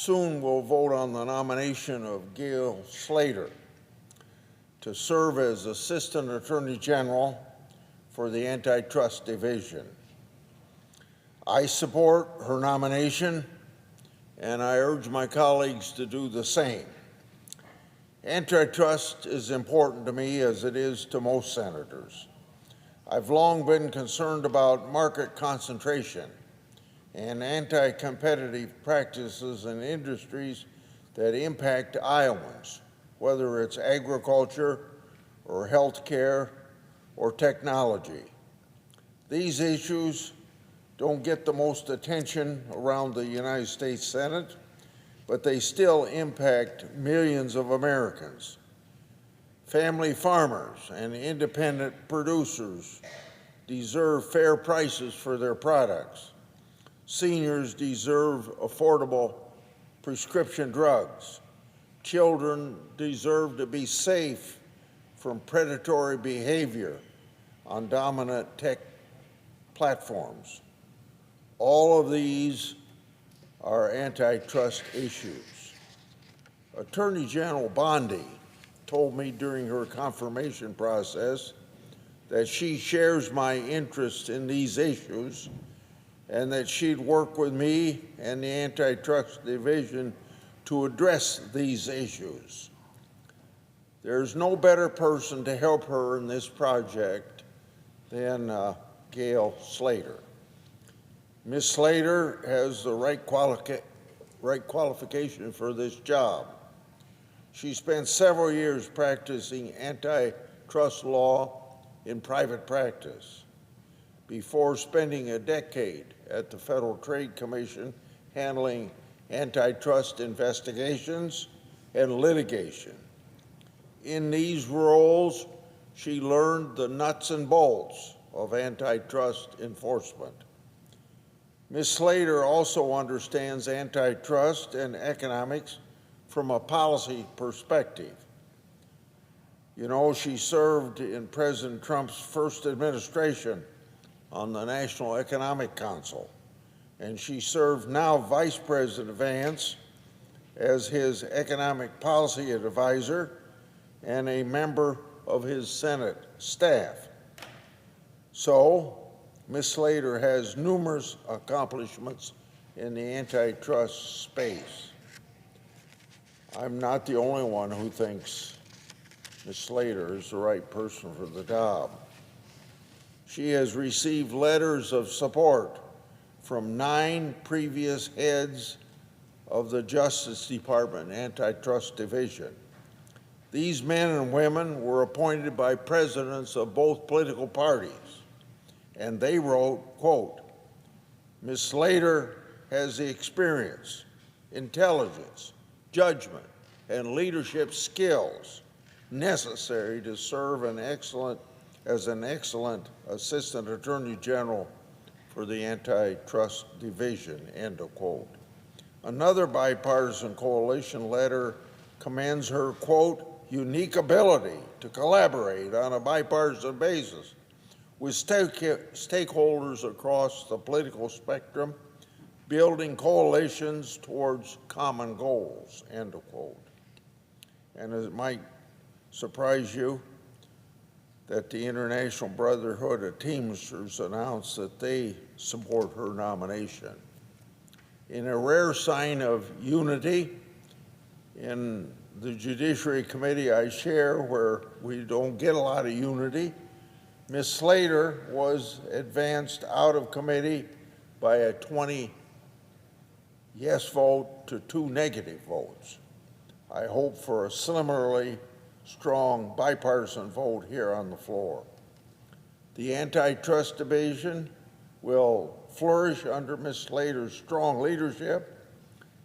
soon we'll vote on the nomination of Gail Slater to serve as Assistant Attorney General for the Antitrust Division. I support her nomination, and I urge my colleagues to do the same. Antitrust is important to me as it is to most senators. I've long been concerned about market concentration and anti-competitive practices in industries that impact Iowans, whether it's agriculture or healthcare or technology. These issues don't get the most attention around the United States Senate, but they still impact millions of Americans. Family farmers and independent producers deserve fair prices for their products. Seniors deserve affordable prescription drugs. Children deserve to be safe from predatory behavior on dominant tech platforms. All of these are antitrust issues. Attorney General Bondi told me during her confirmation process that she shares my interest in these issues and that she'd work with me and the Antitrust Division to address these issues. There's no better person to help her in this project than Gail Slater. Ms. Slater has the right qualification for this job. She spent several years practicing antitrust law in private practice before spending a decade at the Federal Trade Commission handling antitrust investigations and litigation. In these roles, she learned the nuts and bolts of antitrust enforcement. Ms. Slater also understands antitrust and economics from a policy perspective. You know, she served in President Trump's first administration on the National Economic Council, and she served now Vice President Vance as his economic policy advisor and a member of his Senate staff. So, Ms. Slater has numerous accomplishments in the antitrust space. I'm not the only one who thinks Ms. Slater is the right person for the job. She has received letters of support from 9 previous heads of the Justice Department Antitrust Division. These men and women were appointed by presidents of both political parties, and they wrote, quote, "Ms. Slater has the experience, intelligence, judgment, and leadership skills necessary to serve as an excellent Assistant Attorney General for the Antitrust Division," end of quote. Another bipartisan coalition letter commends her, quote, "unique ability to collaborate on a bipartisan basis with stakeholders across the political spectrum, building coalitions towards common goals," end of quote. And it might surprise you that the International Brotherhood of Teamsters announced that they support her nomination. In a rare sign of unity in the Judiciary Committee I share, where we don't get a lot of unity, Ms. Slater was advanced out of committee by a 20 yes vote to 2 negative votes. I hope for a similarly strong bipartisan vote here on the floor. The Antitrust Division will flourish under Ms. Slater's strong leadership,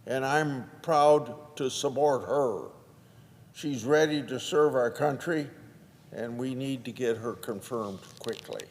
and I'm proud to support her. She's ready to serve our country, and we need to get her confirmed quickly.